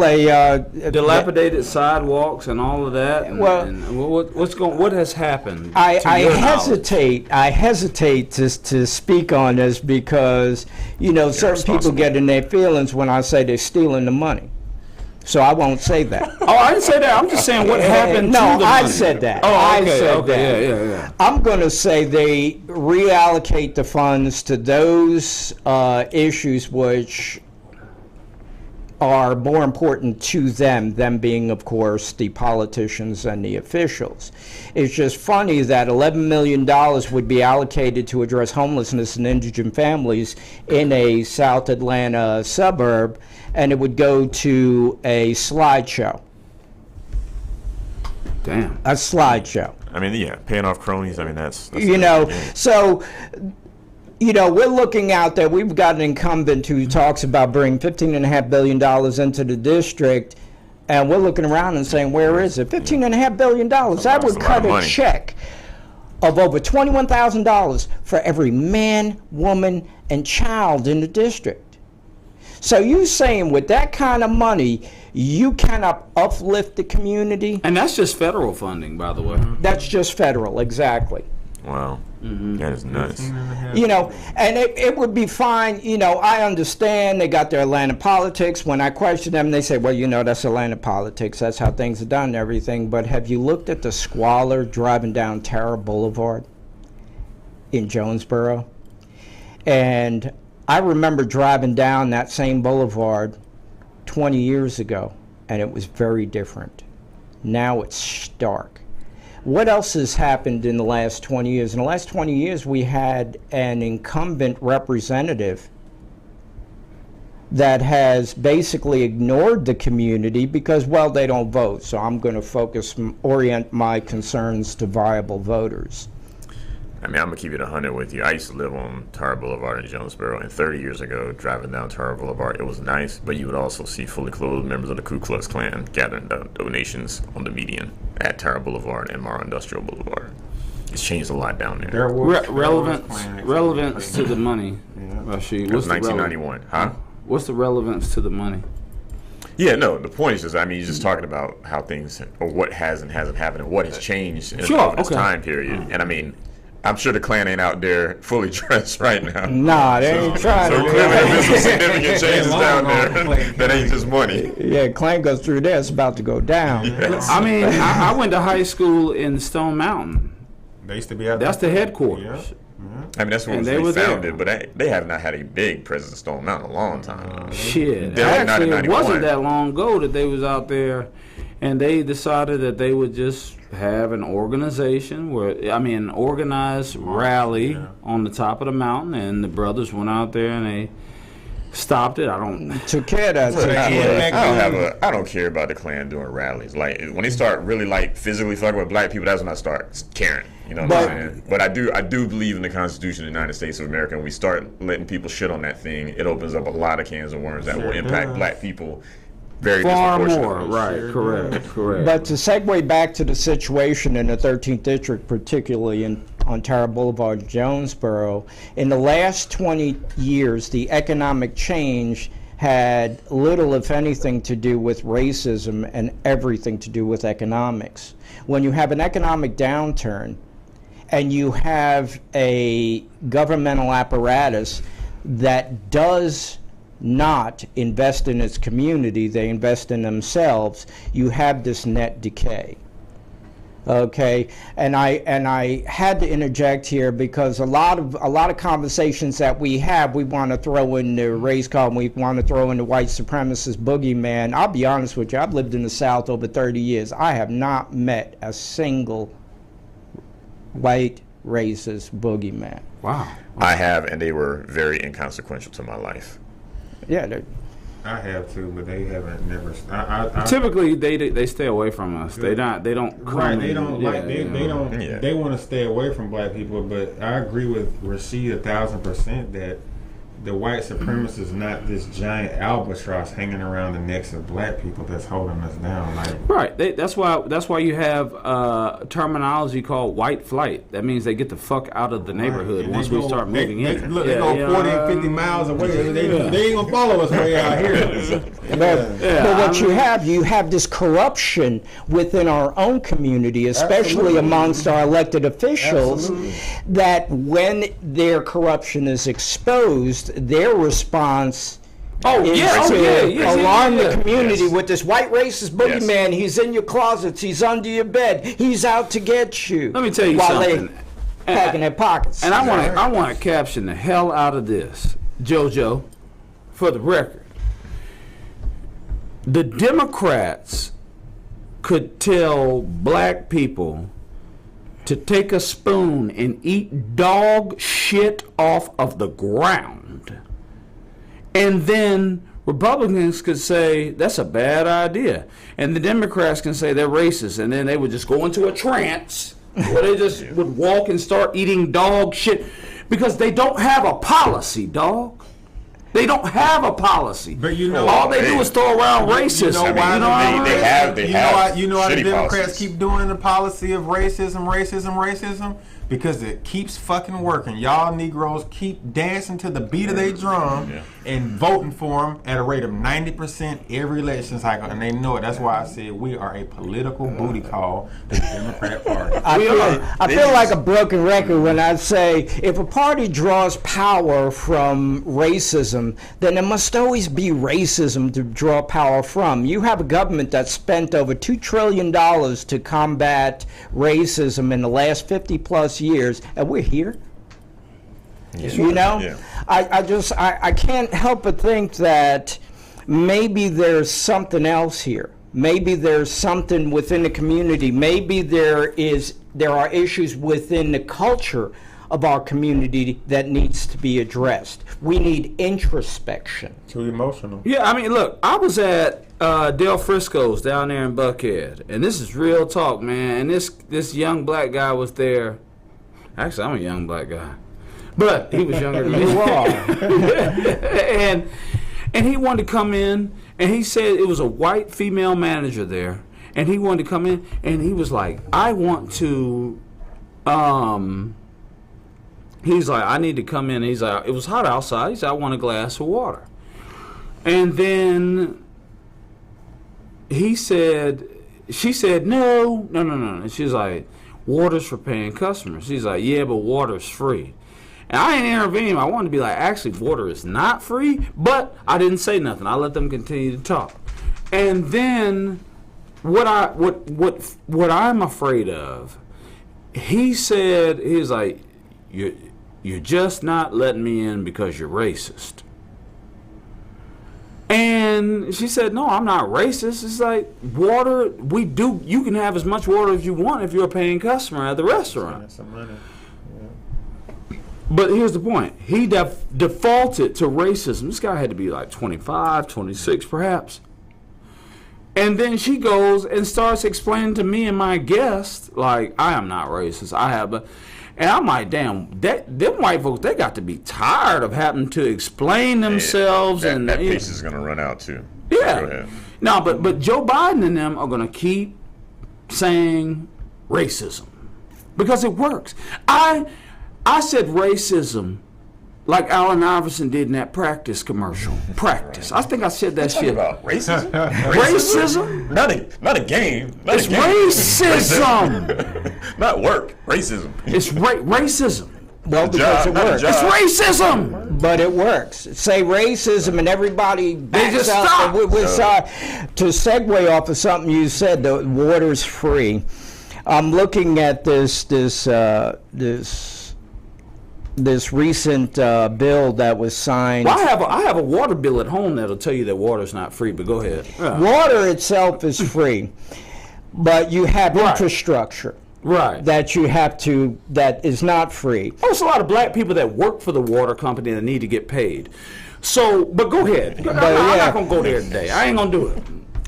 Dilapidated sidewalks and all of that. And, Well- and what has happened? I to your knowledge? hesitate to speak on this because, you know, certain people responsible. get in their feelings when I say they're stealing the money. So I won't say that. Oh, I didn't say that. I'm just saying what happened No, to the I money. said that. Oh, I okay, said okay, that. yeah. I'm going to say they reallocate the funds to those issues which are more important to them being, of course, the politicians and the officials. It's just funny that $11 million would be allocated to address homelessness and indigent families in a South Atlanta suburb, and it would go to a slideshow. Damn. A slideshow. I mean, yeah, paying off cronies. I mean, that's You know, so, you know, we're looking out there. We've got an incumbent who talks about bringing $15.5 billion into the district, and we're looking around and saying, where is it? $15.5 billion. That would That's a lot cut of a money. check of over $21,000 for every man, woman, and child in the district. So you saying with that kind of money, you cannot uplift the community? And that's just federal funding, by the way. That's just federal, exactly. wow, that is nuts. You know, and it would be fine. You know, I understand they got their Atlanta politics. When I question them, they say, well, you know, that's Atlanta politics. That's how things are done and everything. But have you looked at the squalor driving down Tara Boulevard in Jonesboro? And I remember driving down that same boulevard 20 years ago, and it was very different. Now it's stark. What else has happened in the last 20 years? In the last 20 years, we had an incumbent representative that has basically ignored the community because, well, they don't vote. So I'm going to orient my concerns to viable voters. I mean, I'm going to keep it 100 with you. I used to live on Tower Boulevard in Jonesboro, and 30 years ago, driving down Tower Boulevard, it was nice, but you would also see fully clothed members of the Ku Klux Klan gathering donations on the median at Tower Boulevard and Morrow Industrial Boulevard. It's changed a lot down there. Relevance to the money. Rashid, It was 1991, huh? What's the relevance to the money? Yeah, no, the point is just, I mean, you're just talking about how things, or what has and hasn't happened, and what has changed in over this time period. And I mean, I'm sure the Klan ain't out there fully dressed right now. Nah, they ain't trying to. So clearly there's some significant changes down there that ain't just money. Yeah, Klan goes through there, it's about to go down. Yes. I mean, I went to high school in Stone Mountain. They used to be out That's the there. headquarters. I mean, that's when And they they were founded, but they have not had a big presence in Stone Mountain in a long time. Shit. Definitely not in Actually, it 91. wasn't that long ago that they was out there, and they decided that they would just have an organization organized rally on the top of the mountain, and the brothers went out there and they stopped it. I don't Took care of that. Look, situation. I don't care about the Klan doing rallies. Like when they start really like physically fucking with black people, that's when I start caring. You know what I'm saying? But I do believe in the Constitution of the United States of America. And we start letting people shit on that thing, it opens up a lot of cans of worms that will impact black people very far disproportionately. more. Right? Correct. But to segue back to the situation in the 13th District, particularly on Tower Boulevard, Jonesboro, in the last 20 years, the economic change had little, if anything, to do with racism and everything to do with economics. When you have an economic downturn and you have a governmental apparatus that does not invest in its community, they invest in themselves, you have this net decay. Okay, and I had to interject here because a lot of conversations that we have, we want to throw in the race card, we want to throw in the white supremacist boogeyman. I'll be honest with you, I've lived in the South over 30 years. I have not met a single white racist boogeyman. Wow. I have, and they were very inconsequential to my life. Yeah, I have too, but they haven't never. Typically, they stay away from us. They don't. Come Right, they don't yeah, like. They don't. Yeah. They want to stay away from black people. But I agree with Rashid 1,000% that the white supremacist is not this giant albatross hanging around the necks of black people that's holding us down. Like, right. That's why you have terminology called white flight. That means they get the fuck out of the neighborhood once we start moving in. Look, they go 40 and 50 miles away. They ain't gonna follow us way out here. But what you have this corruption within our own community, especially amongst our elected officials, that when their corruption is exposed, their response is to alarm the community with this white racist boogeyman. He's in your closets. He's under your bed. He's out to get you. Let me tell you while something. they packing their pockets. And I want to caption the hell out of this, JoJo, for the record. The Democrats could tell black people to take a spoon and eat dog shit off of the ground. And then Republicans could say, that's a bad idea. And the Democrats can say they're racist. And then they would just go into a trance where they just would walk and start eating dog shit. Because they don't have a policy, dog. They don't have a policy. But you know, all they do is throw around racism. You know why? They have You know why the shitty Democrats policies. keep doing the policy of racism? Because it keeps fucking working. Y'all Negroes keep dancing to the beat of their drum and voting for them at a rate of 90% every election cycle, and they know it. That's why I said we are a political booty call to the Democrat Party. I feel like a broken record when I say if a party draws power from racism, then there must always be racism to draw power from. You have a government that spent over $2 trillion to combat racism in the last 50 plus years, and we're here. You know, I can't help but think that maybe there's something else here. Maybe there's something within the community. Maybe there are issues within the culture of our community that needs to be addressed. We need introspection. Too emotional. Yeah, I mean, look, I was at Del Frisco's down there in Buckhead, and this is real talk, man. And this young black guy was there. Actually, I'm a young black guy, but he was younger than me. You are. and he wanted to come in, and he said it was a white female manager there, and he wanted to come in, and he was like, I want to, he's like, I need to come in. He's like, it was hot outside. He said, I want a glass of water. And then she said, no. And she's like, water's for paying customers. She's like, yeah, but water's free. And I ain't intervening. I wanted to be like, actually, water is not free, but I didn't say nothing. I let them continue to talk. And then what I'm afraid of, he said, he's like, you're just not letting me in because you're racist. And she said, no, I'm not racist. It's like, water, you can have as much water as you want if you're a paying customer at the restaurant. Some money. But here's the point. He defaulted to racism. This guy had to be like 25, 26 perhaps. And then she goes and starts explaining to me and my guest, like, I am not racist. And I'm like, damn, them white folks, they got to be tired of having to explain themselves. That piece is going to run out too. Yeah. Go ahead. No, but Joe Biden and them are going to keep saying racism because it works. I said racism like Allen Iverson did in that practice commercial. Practice. I think I said that shit. About racism? Racism? Not a game. It's racism. Not work. Racism. It's racism. Well, because it works. It's racism. But it works. Say racism and everybody backs just up. stop. To segue off of something you said, the water's free. I'm looking at this recent bill that was signed. Well, I have a water bill at home that'll tell you that water's not free, but go ahead. Water itself is free, but you have infrastructure. Right. That is not free. There's a lot of black people that work for the water company that need to get paid. So, but go ahead. I'm not going to go there today. I ain't going to do it.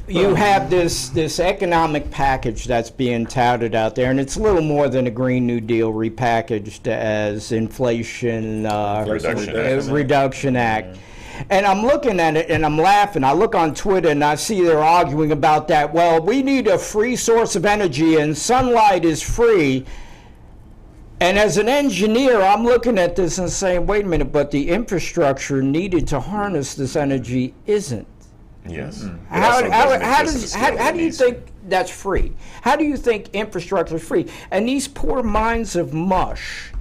You have this economic package that's being touted out there, and it's a little more than a Green New Deal repackaged as Inflation Reduction Act. And I'm looking at it and I'm laughing. I look on Twitter and I see they're arguing about that. Well, we need a free source of energy and sunlight is free. And as an engineer, I'm looking at this and saying, wait a minute, but the infrastructure needed to harness this energy isn't. Yes. How do you think that's free? How do you think infrastructure is free? And these poor minds of mush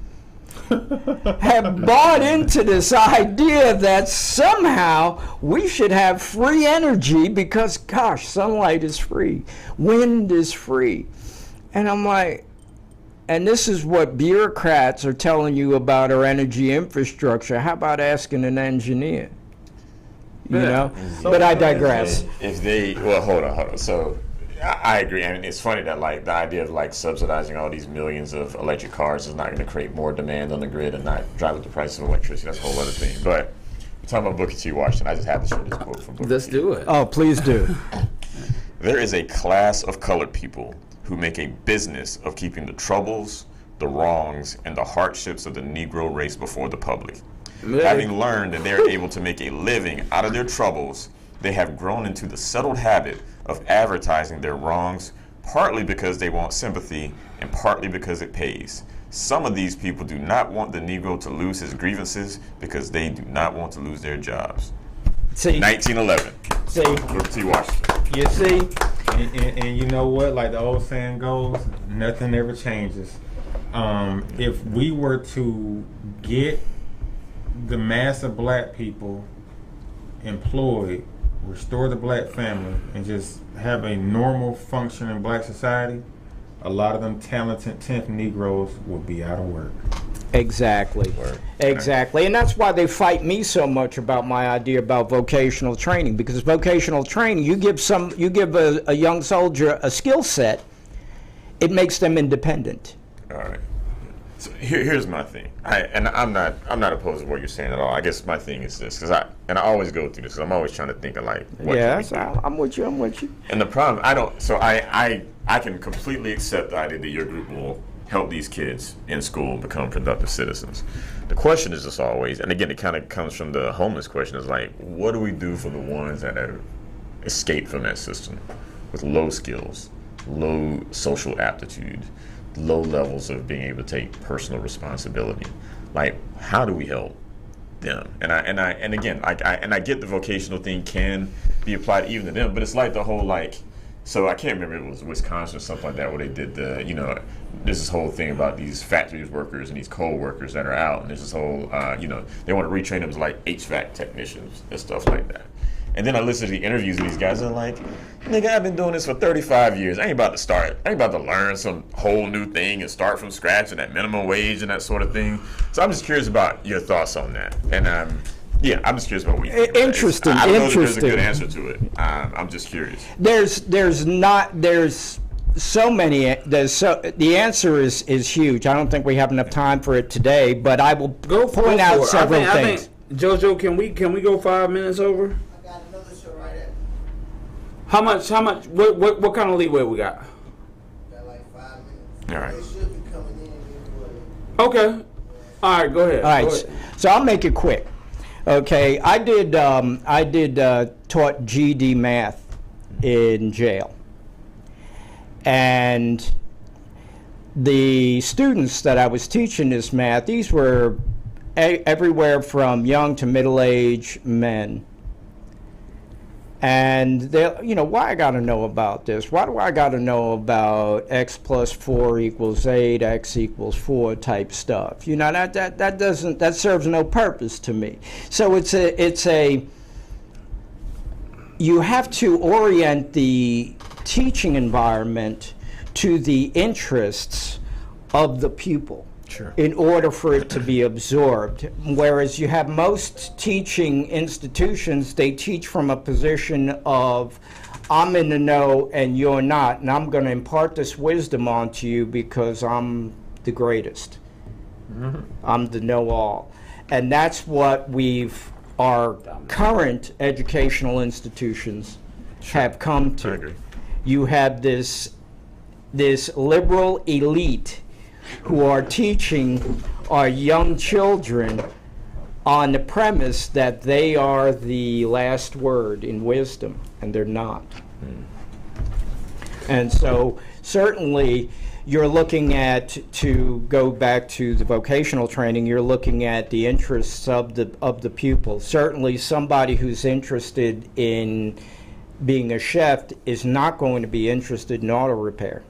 have bought into this idea that somehow we should have free energy because, gosh, sunlight is free, wind is free. And I'm like, and this is what bureaucrats are telling you about our energy infrastructure. How about asking an engineer? You know? But I digress. Hold on. So I agree, and it's funny that like the idea of like subsidizing all these millions of electric cars is not going to create more demand on the grid and not drive up the price of electricity. That's a whole other thing. But we're talking about Booker T. Washington. I just had to share this quote from Booker Let's T. do it. Oh, please do. There is a class of colored people who make a business of keeping the troubles, the wrongs, and the hardships of the Negro race before the public. Having learned that they are able to make a living out of their troubles, they have grown into the settled habit of advertising their wrongs, partly because they want sympathy and partly because it pays. Some of these people do not want the Negro to lose his grievances because they do not want to lose their jobs. See, 1911. see, Booker T. Washington. you see, And you know what? Like the old saying goes, nothing ever changes. If we were to get the mass of black people employed, restore the black family, and just have a normal functioning black society, a lot of them talented 10th Negroes would be out of work. exactly. Exactly. And that's why they fight me so much about my idea about vocational training, because vocational training, you give a young soldier a skill set, it makes them independent. All right. So here's my thing. I'm not opposed to what you're saying at all. I guess my thing is this, because I always go through this, because I'm always trying to think of like what Yeah, can we do? I'm with you. I'm with you. And the problem, I can completely accept the idea that your group will help these kids in school become productive citizens. The question is just always, and again, it kind of comes from the homeless question, is like, what do we do for the ones that have escaped from that system with low skills, low social aptitude, low levels of being able to take personal responsibility? Like, how do we help them? And I get the vocational thing can be applied even to them, but it's like the whole like, so I can't remember, it was Wisconsin or something like that, where they did there's this whole thing about these factories workers and these coal workers that are out, and there's this whole they want to retrain them as like HVAC technicians and stuff like that. And then I listen to the interviews of these guys and I'm like, nigga, I've been doing this for 35 years. I ain't about to learn some whole new thing and start from scratch and at minimum wage and that sort of thing. So I'm just curious about your thoughts on that. And I'm just curious about what you think about it. Interesting. I don't know that there's a good answer to it. I'm just curious. The answer is huge. I don't think we have enough time for it today, but I will point out several things. Jojo, can we go 5 minutes over? I got another show right after. How much, what kind of leeway we got? Got like 5 minutes. All right. They should be coming in anyway. Okay. All right, go ahead. All right, Go ahead. so I'll make it quick. Okay, I did taught GED math in jail, and the students that I was teaching this math, these were everywhere from young to middle-aged men. And they, why I got to know about this? Why do I got to know about x plus 4 equals 8, x equals 4 type stuff? That serves no purpose to me. So you have to orient the teaching environment to the interests of the pupil. Sure. In order for it to be absorbed. Whereas you have most teaching institutions, they teach from a position of, I'm in the know and you're not, and I'm going to impart this wisdom onto you because I'm the greatest. Mm-hmm. I'm the know-all. And that's what our current educational institutions have come to. I agree. You have this liberal elite who are teaching our young children on the premise that they are the last word in wisdom, and they're not. And so certainly you're looking at, to go back to the vocational training, you're looking at the interests of the pupil. Certainly somebody who's interested in being a chef is not going to be interested in auto repair.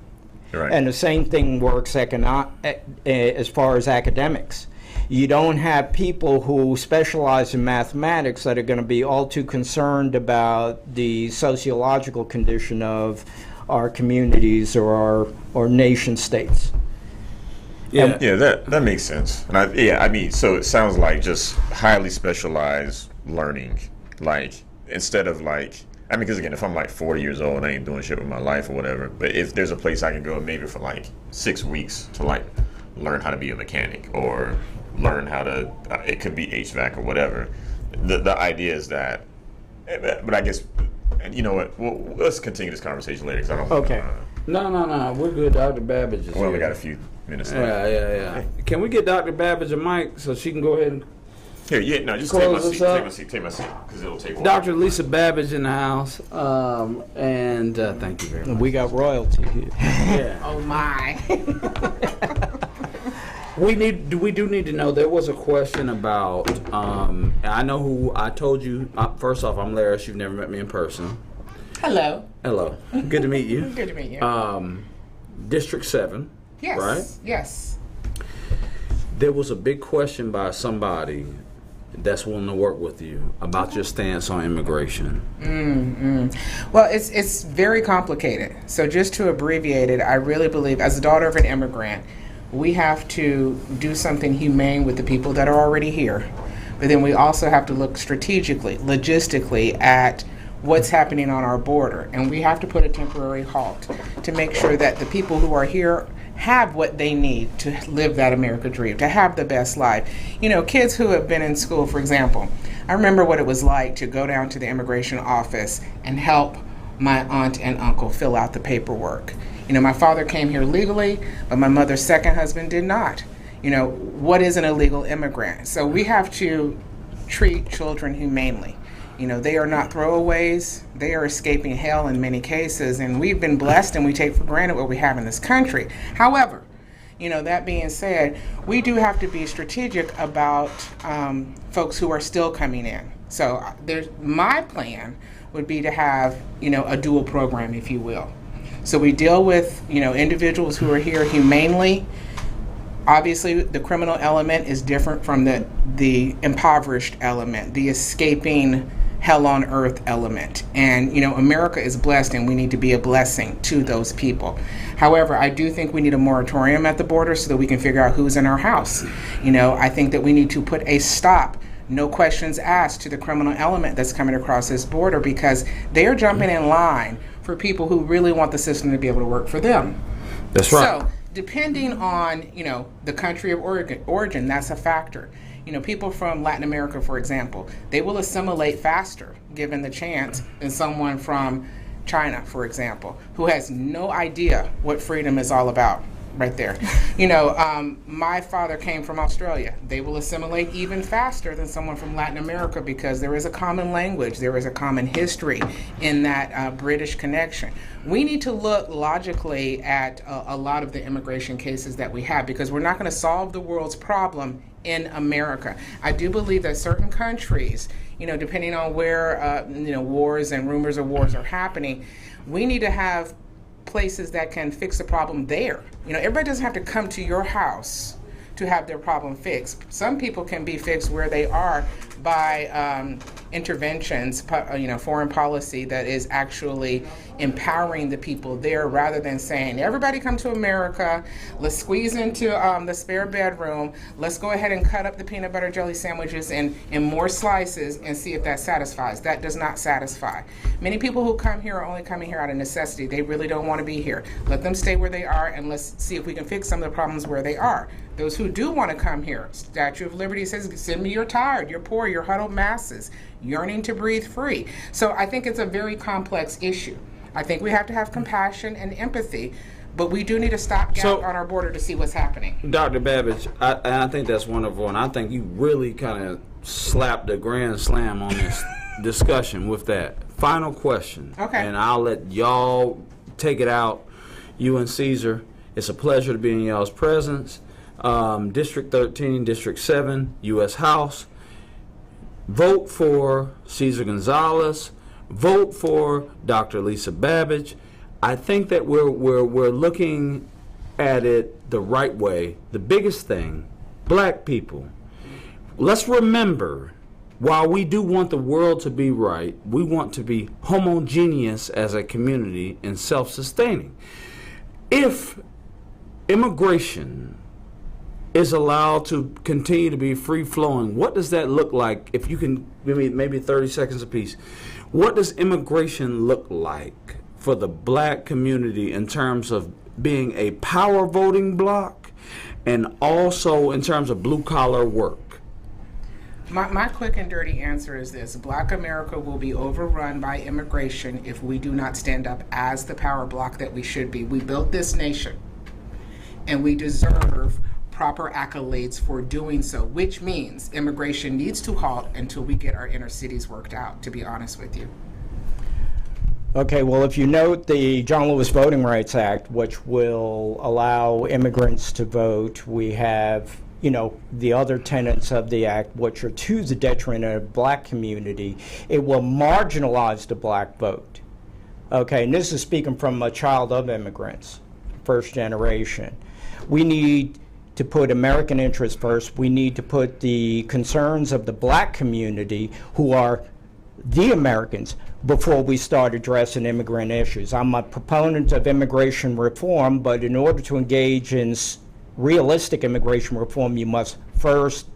Right. And the same thing works as far as academics. You don't have people who specialize in mathematics that are going to be all too concerned about the sociological condition of our communities or our nation states. Yeah. Yeah, that makes sense. And so it sounds like just highly specialized learning. Like, instead of like, because again, if I'm like 40 years old and I ain't doing shit with my life or whatever, but if there's a place I can go maybe for like 6 weeks to like learn how to be a mechanic or learn how to, it could be HVAC or whatever. The idea is that, but I guess, and you know what, let's continue this conversation later because I don't Okay. No, we're good. Dr. Babbage is We only here. got a few minutes left. Yeah. Can we get Dr. Babbage a mic so she can go ahead and... Here, just Close take us my up. seat, because it'll take a while. Dr. Lisa Babbage in the house, and thank you very much. We got royalty here. Yeah. Oh my. We do need to know. There was a question about. I know who I told you. First off, I'm Laris. You've never met me in person. Hello. Hello. Good to meet you. Good to meet you. District 7. Yes. Right. Yes. There was a big question by somebody that's willing to work with you about your stance on immigration. Well, it's very complicated. So just to abbreviate it, I really believe, as a daughter of an immigrant, we have to do something humane with the people that are already here. But then we also have to look strategically, logistically at what's happening on our border. And we have to put a temporary halt to make sure that the people who are here have what they need to live that American dream, to have the best life. You know, kids who have been in school, for example, I remember what it was like to go down to the immigration office and help my aunt and uncle fill out the paperwork. You know, my father came here legally, but my mother's second husband did not. You know, what is an illegal immigrant? So we have to treat children humanely. You know, they are not throwaways. They are escaping hell in many cases, and we've been blessed and we take for granted what we have in this country. However, you know, that being said, we do have to be strategic about folks who are still coming in. So my plan would be to have, you know, a dual program, if you will. So we deal with, you know, individuals who are here humanely. Obviously, the criminal element is different from the impoverished element, the escaping hell on earth element. And, you know, America is blessed and we need to be a blessing to those people. However, I do think we need a moratorium at the border so that we can figure out who's in our house. You know, I think that we need to put a stop, no questions asked, to the criminal element that's coming across this border, because they are jumping in line for people who really want the system to be able to work for them. That's right. So, depending on, you know, the country of origin, that's a factor. You know, people from Latin America, for example, they will assimilate faster given the chance than someone from China, for example, who has no idea what freedom is all about. Right there. You know, my father came from Australia. They will assimilate even faster than someone from Latin America because there is a common language, there is a common history in that British connection. We need to look logically at a lot of the immigration cases that we have, because we're not going to solve the world's problem in America. I do believe that certain countries, you know, depending on where, you know, wars and rumors of wars are happening, we need to have places that can fix the problem there. You know, everybody doesn't have to come to your house to have their problem fixed. Some people can be fixed where they are by interventions, you know, foreign policy that is actually empowering the people there, rather than saying, everybody come to America, let's squeeze into the spare bedroom, let's go ahead and cut up the peanut butter jelly sandwiches in more slices and see if that satisfies. That does not satisfy. Many people who come here are only coming here out of necessity. They really don't want to be here. Let them stay where they are, and let's see if we can fix some of the problems where they are. Those who do want to come here, Statue of Liberty says, send me your tired, your poor, your huddled masses, yearning to breathe free. So I think it's a very complex issue. I think we have to have compassion and empathy, but we do need a stopgap on our border to see what's happening. Dr. Babbage, I think that's wonderful, and I think you really kind of slapped a grand slam on this discussion with that. Final question. Okay. And I'll let y'all take it out, you and Caesar. It's a pleasure to be in y'all's presence. District 13, District 7, U.S. House. Vote for Cesar Gonzalez. Vote for Dr. Lisa Babbage. I think that we're looking at it the right way. The biggest thing, black people, let's remember, while we do want the world to be right, we want to be homogeneous as a community and self-sustaining. If immigration is allowed to continue to be free-flowing, what does that look like? If you can give me maybe 30 seconds apiece. What does immigration look like for the black community in terms of being a power voting bloc and also in terms of blue-collar work? My quick and dirty answer is this. Black America will be overrun by immigration if we do not stand up as the power bloc that we should be. We built this nation, and we deserve proper accolades for doing so, which means immigration needs to halt until we get our inner cities worked out, to be honest with you. Okay, well, if you note the John Lewis Voting Rights Act, which will allow immigrants to vote, we have, you know, the other tenets of the act, which are to the detriment of the black community. It will marginalize the black vote. Okay, and this is speaking from a child of immigrants, first generation. We need to put American interests first. We need to put the concerns of the black community, who are the Americans, before we start addressing immigrant issues. I'm a proponent of immigration reform, but in order to engage in realistic immigration reform, you must first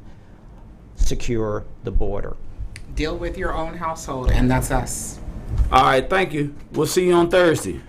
secure the border. Deal with your own household, and that's us. All right, thank you. We'll see you on Thursday.